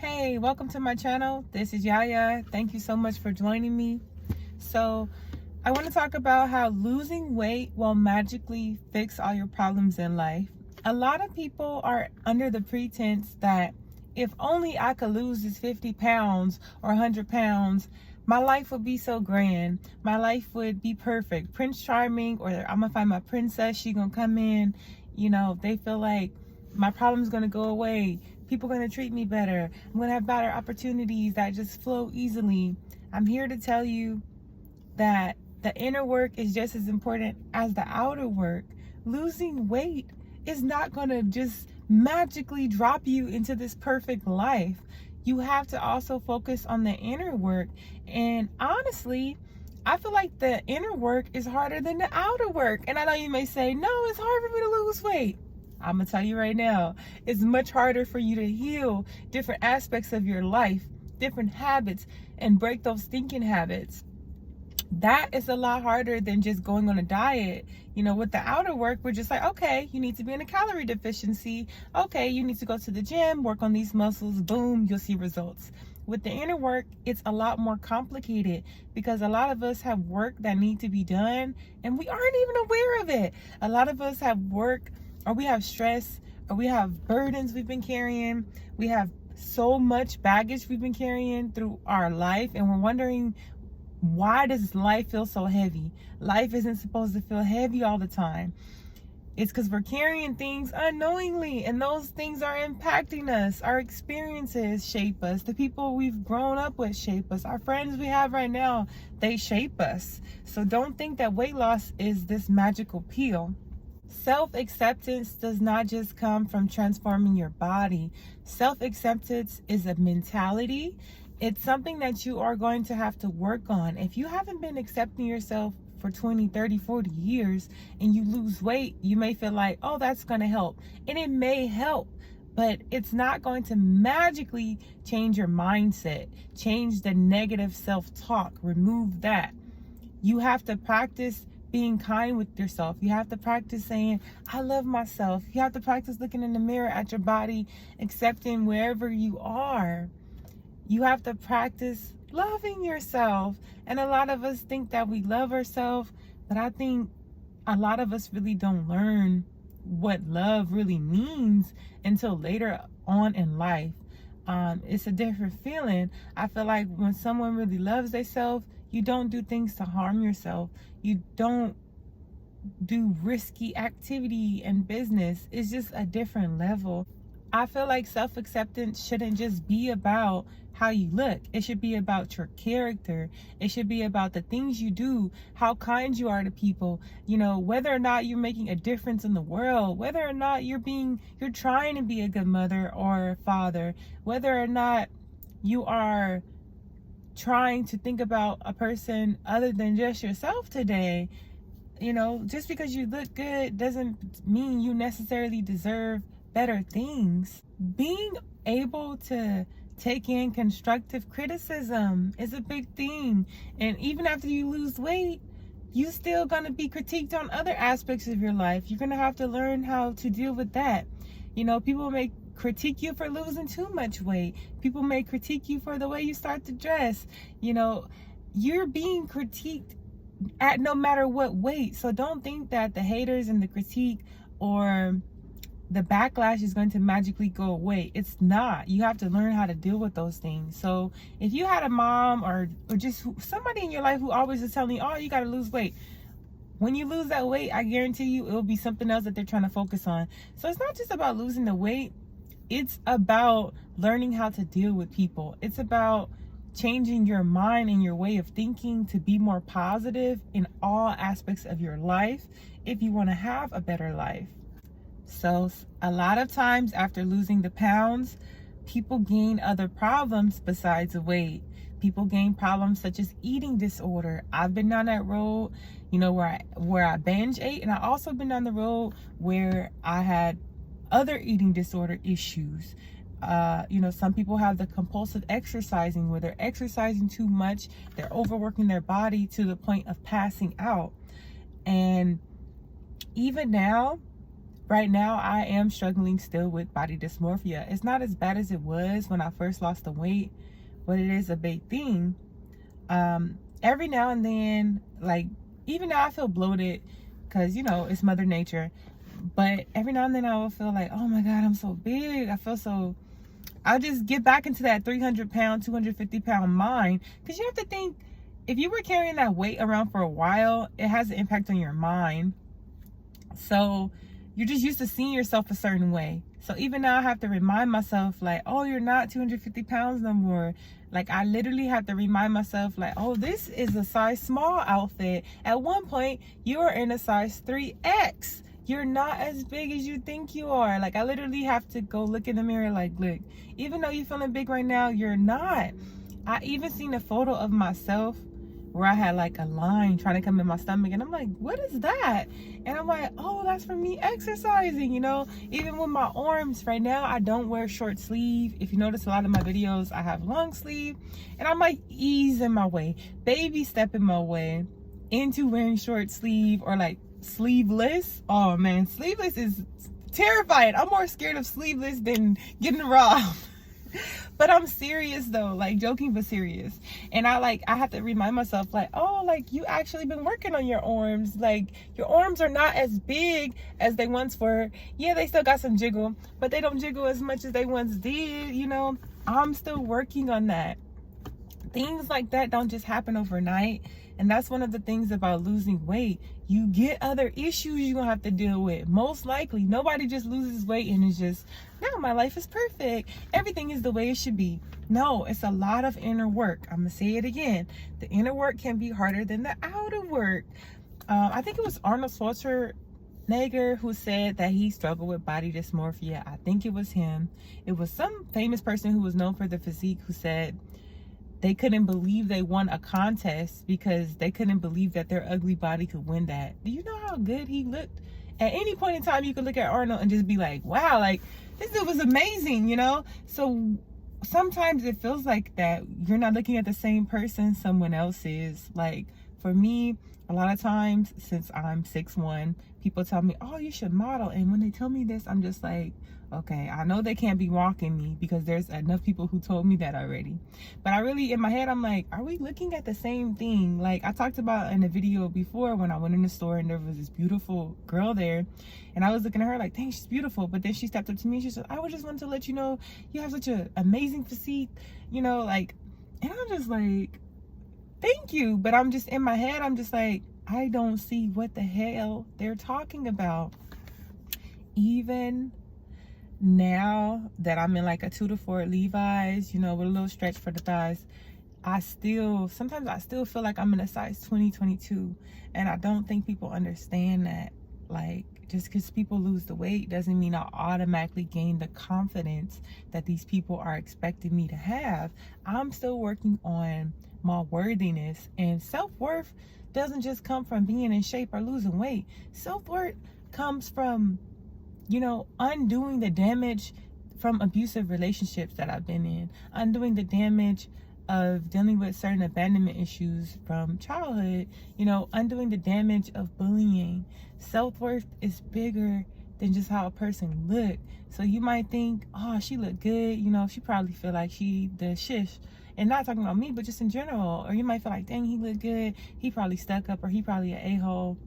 Hey, welcome to my channel. This is Yaya. Thank you so much for joining me. So I want to talk about how losing weight will magically fix all your problems in life. A lot of people are under the pretense that if only I could lose this 50 pounds or 100 pounds, my life would be so grand. My life would be perfect. Prince Charming, or I'm going to find my princess. She going to come in. They feel like my problem's going to go away. People are going to treat me better. I'm going to have better opportunities that just flow easily. I'm here to tell you that the inner work is just as important as the outer work. Losing weight is not going to just magically drop you into this perfect life. You have to also focus on the inner work. And honestly, I feel like the inner work is harder than the outer work. And I know you may say, no, it's hard for me to lose weight. I'm going to tell you right now, it's much harder for you to heal different aspects of your life, different habits, and break those thinking habits. That is a lot harder than just going on a diet. With the outer work, we're just like, okay, you need to be in a calorie deficiency. Okay, you need to go to the gym, work on these muscles, boom, you'll see results. With the inner work, it's a lot more complicated because a lot of us have work that need to be done and we aren't even aware of it. A lot of us have work, or we have stress, or we have burdens we've been carrying. We have so much baggage we've been carrying through our life, and we're wondering, why does life feel so heavy? Life isn't supposed to feel heavy all the time. It's because we're carrying things unknowingly, and those things are impacting us. Our experiences shape us. The people we've grown up with shape us. Our friends we have right now, they shape us. So don't think that weight loss is this magical pill. Self-acceptance does not just come from transforming your body. Self-acceptance is a mentality. It's something that you are going to have to work on. If you haven't been accepting yourself for 20, 30, 40 years and you lose weight, you may feel like, oh, that's going to help. And it may help, but it's not going to magically change your mindset, change the negative self-talk, remove that. You have to practice being kind with yourself. You have to practice saying, I love myself. You have to practice looking in the mirror at your body, accepting wherever you are. You have to practice loving yourself. And a lot of us think that we love ourselves, but I think a lot of us really don't learn what love really means until later on in life. It's a different feeling. I feel like when someone really loves themselves, you don't do things to harm yourself. You don't do risky activity and business. It's just a different level. I feel like self-acceptance shouldn't just be about how you look. It should be about your character. It should be about the things you do, how kind you are to people, whether or not you're making a difference in the world, whether or not you're trying to be a good mother or father, whether or not you are trying to think about a person other than just yourself today. Just because you look good doesn't mean you necessarily deserve better things. Being able to take in constructive criticism is a big thing. And even after you lose weight, you still gonna be critiqued on other aspects of your life. You're gonna have to learn how to deal with that. People may critique you for losing too much weight. People may critique you for the way you start to dress. You're being critiqued at no matter what weight. So don't think that the haters and the critique or the backlash is going to magically go away. It's not. You have to learn how to deal with those things. So if you had a mom or just somebody in your life who always is telling you, oh, you got to lose weight, when you lose that weight, I guarantee you it will be something else that they're trying to focus on. So it's not just about losing the weight. It's about learning how to deal with people. It's about changing your mind and your way of thinking to be more positive in all aspects of your life if you want to have a better life. So a lot of times after losing the pounds, people gain other problems besides the weight. People gain problems such as eating disorder. I've been down that road, where I binge ate, and I also been down the road where I had other eating disorder issues. Some people have the compulsive exercising where they're exercising too much. They're overworking their body to the point of passing out. And even now, Right now, I am struggling still with body dysmorphia. It's not as bad as it was when I first lost the weight, but it is a big thing. Every now and then, like, even now I feel bloated because, you know, it's Mother Nature. But every now and then I will feel like, oh my God, I'm so big. I'll just get back into that 300-pound, 250-pound mind. Because you have to think, if you were carrying that weight around for a while, it has an impact on your mind. So you're just used to seeing yourself a certain way. So even now I have to remind myself, like, oh, you're not 250 pounds no more. Like, I literally have to remind myself, like, oh, this is a size small outfit. At one point, you were in a size 3X. You're not as big as you think you are. Like, I literally have to go look in the mirror, like, look, even though you're feeling big right now, you're not. I even seen a photo of myself where I had like a line trying to come in my stomach, and I'm like, what is that? And I'm like, oh, that's from me exercising, you know. Even with my arms right now, I don't wear short sleeve. If you notice, a lot of my videos I have long sleeve, and I'm like easing my way, baby stepping my way into wearing short sleeve or like sleeveless. Oh man, sleeveless is terrifying. I'm more scared of sleeveless than getting robbed. But I'm serious though, like joking but serious. And I have to remind myself, like, oh, like, you actually been working on your arms. Like, your arms are not as big as they once were. Yeah, they still got some jiggle, but they don't jiggle as much as they once did, you know. I'm still working on that. Things like that don't just happen overnight. And that's one of the things about losing weight. You get other issues you're gonna have to deal with. Most likely, nobody just loses weight and is just, now my life is perfect. Everything is the way it should be. No, it's a lot of inner work. I'm gonna say it again. The inner work can be harder than the outer work. I think it was Arnold Schwarzenegger who said that he struggled with body dysmorphia. I think it was him. It was some famous person who was known for the physique who said they couldn't believe they won a contest because they couldn't believe that their ugly body could win that. Do you know how good he looked? At any point in time, you could look at Arnold and just be like, wow, like, this dude was amazing, you know? So sometimes it feels like that you're not looking at the same person someone else is. Like, for me, a lot of times, since I'm 6'1", people tell me, oh, you should model. And when they tell me this, I'm just like, okay, I know they can't be walking me because there's enough people who told me that already. But I really, in my head, I'm like, are we looking at the same thing? Like I talked about in a video before when I went in the store and there was this beautiful girl there. And I was looking at her like, dang, she's beautiful. But then she stepped up to me and she said, I would just want to let you know, you have such an amazing physique, you know, like, and I'm just like, thank you. But I'm just in my head, I'm just like, I don't see what the hell they're talking about. Even now that I'm in like a 2 to 4 Levi's, you know, with a little stretch for the thighs, sometimes I still feel like I'm in a size 20, 22. And I don't think people understand that. Like, just because people lose the weight doesn't mean I automatically gain the confidence that these people are expecting me to have. I'm still working on my worthiness, and self-worth doesn't just come from being in shape or losing weight. Self-worth comes from, you know, undoing the damage from abusive relationships that I've been in, undoing the damage of dealing with certain abandonment issues from childhood, you know, undoing the damage of bullying. Self-worth is bigger than just how a person look. So you might think, oh, she look good, you know, she probably feel like she the shish. And not talking about me, but just in general. Or you might feel like, dang, he look good, he probably stuck up, or he probably an a-hole.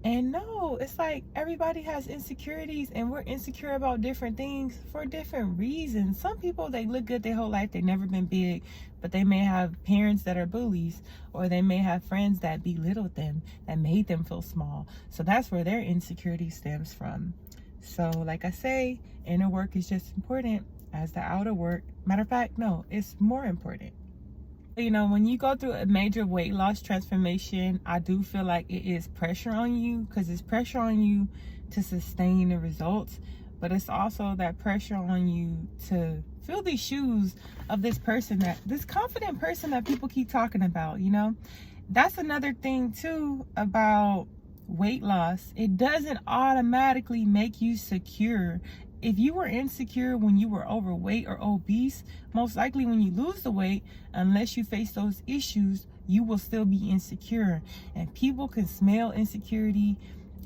And no, it's like everybody has insecurities, and we're insecure about different things for different reasons. Some people, they look good their whole life, they've never been big, but they may have parents that are bullies, or they may have friends that belittled them, that made them feel small. So that's where their insecurity stems from. So like I say, inner work is just important as the outer work. Matter of fact, no, it's more important. You know, when you go through a major weight loss transformation, I do feel like it is pressure on you, because it's pressure on you to sustain the results, but it's also that pressure on you to fill these shoes of this confident person that people keep talking about, you know. That's another thing too about weight loss. It doesn't automatically make you secure. If you were insecure when you were overweight or obese, most likely when you lose the weight, unless you face those issues, you will still be insecure. And people can smell insecurity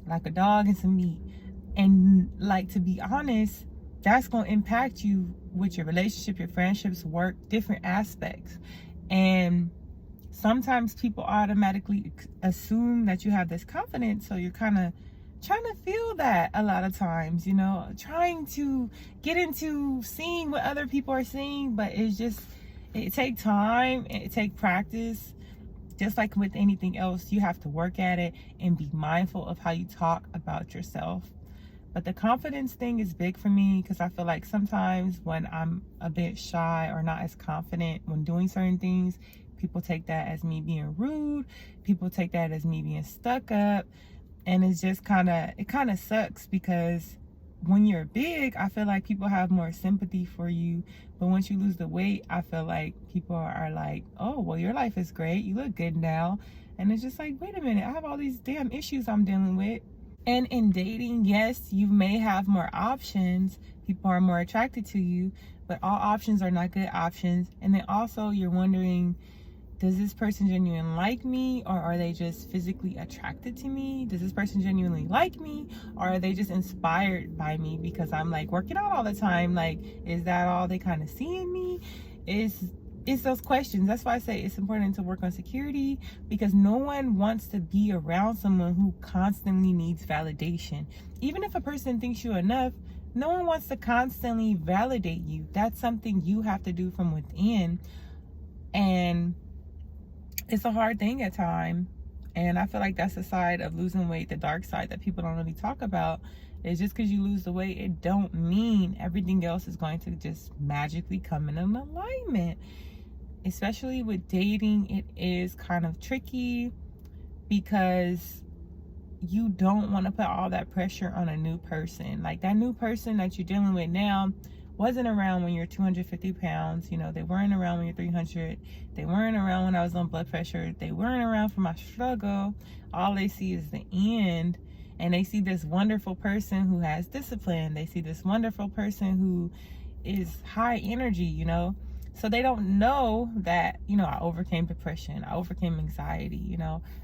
like a dog and some meat. And like, to be honest, that's going to impact you with your relationship, your friendships, work, different aspects. And sometimes people automatically assume that you have this confidence, so you're kind of trying to feel that a lot of times, trying to get into seeing what other people are seeing. But it takes time, it takes practice. Just like with anything else, you have to work at it and be mindful of how you talk about yourself. But the confidence thing is big for me, because I feel like sometimes when I'm a bit shy or not as confident when doing certain things, people take that as me being rude. People take that as me being stuck up. And it's just it kind of sucks, because when you're big, I feel like people have more sympathy for you. But once you lose the weight, I feel like people are like, oh, well, your life is great. You look good now. And it's just like, wait a minute, I have all these damn issues I'm dealing with. And in dating, yes, you may have more options. People are more attracted to you, but all options are not good options. And then also you're wondering, does this person genuinely like me, or are they just physically attracted to me? Does this person genuinely like me, or are they just inspired by me because I'm like working out all the time? Like, is that all they kind of see in me? It's those questions. That's why I say it's important to work on security, because no one wants to be around someone who constantly needs validation. Even if a person thinks you enough, no one wants to constantly validate you. That's something you have to do from within. And it's a hard thing at times. And I feel like that's the side of losing weight, the dark side that people don't really talk about. Is just because you lose the weight, it don't mean everything else is going to just magically come in an alignment. Especially with dating, it is kind of tricky, because you don't want to put all that pressure on a new person. Like, that new person that you're dealing with now wasn't around when you're 250 pounds. They weren't around when you're 300. They weren't around when I was on blood pressure. They weren't around for my struggle. All they see is the end. And they see this wonderful person who has discipline. They see this wonderful person who is high energy, So they don't know that, I overcame depression. I overcame anxiety.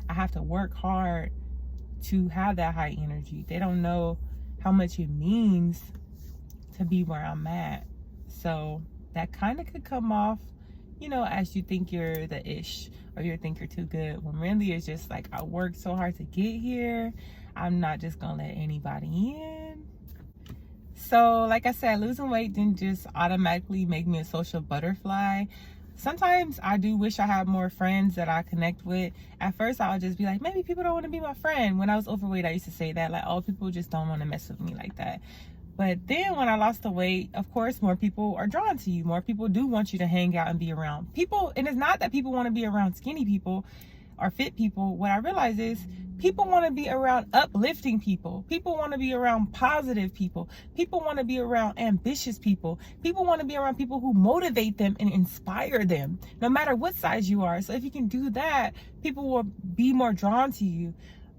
I have to work hard to have that high energy. They don't know how much it means to be where I'm at. So that kind of could come off, as you think you're the ish, or you think you're too good, when really it's just like, I worked so hard to get here. I'm not just gonna let anybody in. So like I said, losing weight didn't just automatically make me a social butterfly. Sometimes I do wish I had more friends that I connect with. At first I would just be like, maybe people don't want to be my friend. When I was overweight, I used to say that, like, oh, people just don't want to mess with me like that. But then when I lost the weight, of course, more people are drawn to you. More people do want you to hang out and be around people. And it's not that people want to be around skinny people or fit people. What I realize is people want to be around uplifting people. People want to be around positive people. People want to be around ambitious people. People want to be around people who motivate them and inspire them, no matter what size you are. So if you can do that, people will be more drawn to you.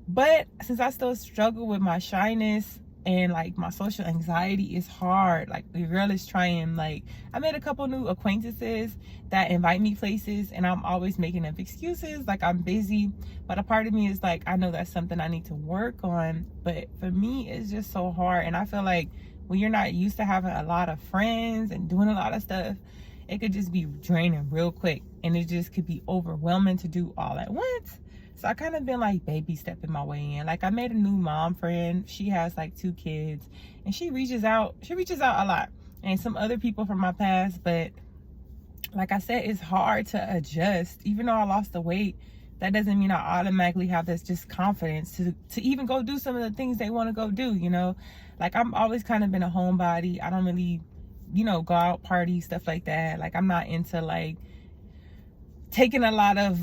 But since I still struggle with my shyness, and like my social anxiety is hard. Like, the girl is trying. Like, I made a couple new acquaintances that invite me places, and I'm always making up excuses like I'm busy. But a part of me is like, I know that's something I need to work on. But for me, it's just so hard. And I feel like when you're not used to having a lot of friends and doing a lot of stuff, it could just be draining real quick, and it just could be overwhelming to do all at once. So I kind of been like baby stepping my way in. Like, I made a new mom friend. She has like 2 kids, and she reaches out a lot, and some other people from my past. But like I said, it's hard to adjust. Even though I lost the weight, that doesn't mean I automatically have this just confidence to even go do some of the things they want to go do, Like, I'm always kind of been a homebody. I don't really, go out party, stuff like that. Like, I'm not into like taking a lot of,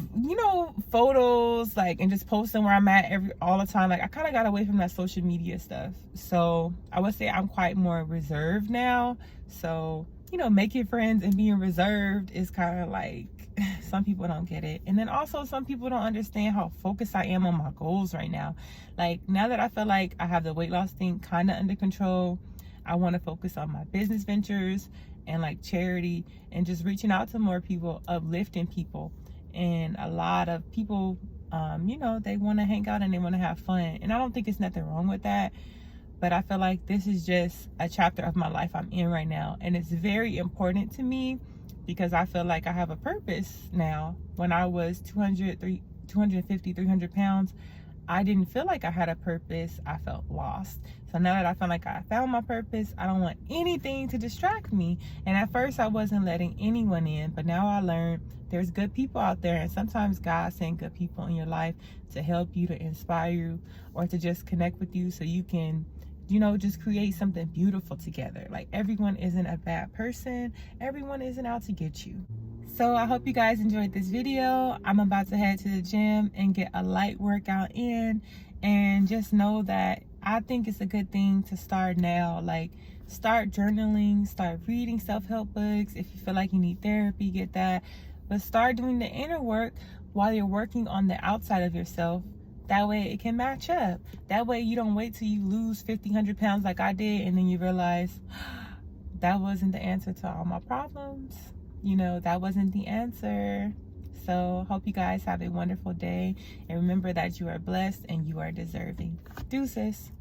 photos, like, and just posting where I'm at all the time. Like, I kind of got away from that social media stuff. So I would say I'm quite more reserved now. So, making friends and being reserved is kind of like, some people don't get it. And then also some people don't understand how focused I am on my goals right now. Like, now that I feel like I have the weight loss thing kind of under control, I want to focus on my business ventures and like charity, and just reaching out to more people, uplifting people. And a lot of people, they want to hang out and they want to have fun. And I don't think it's nothing wrong with that. but I feel like this is just a chapter of my life I'm in right now, and it's very important to me because I feel like I have a purpose now. When I was 250, 300 pounds, I didn't feel like I had a purpose. I felt lost. So now that I feel like I found my purpose, I don't want anything to distract me. And at first I wasn't letting anyone in, but now I learned there's good people out there, and sometimes God sends good people in your life to help you, to inspire you, or to just connect with you so you can, you know, just create something beautiful together. Like, everyone isn't a bad person. Everyone isn't out to get you. So I hope you guys enjoyed this video. I'm about to head to the gym and get a light workout in, and just know that I think it's a good thing to start now. Like, start journaling, start reading self-help books. If you feel like you need therapy, get that. But start doing the inner work while you're working on the outside of yourself. That way it can match up. That way you don't wait till you lose 50, 100 pounds like I did, and then you realize that wasn't the answer to all my problems. You know, that wasn't the answer. So hope you guys have a wonderful day, and remember that you are blessed and you are deserving. Deuces.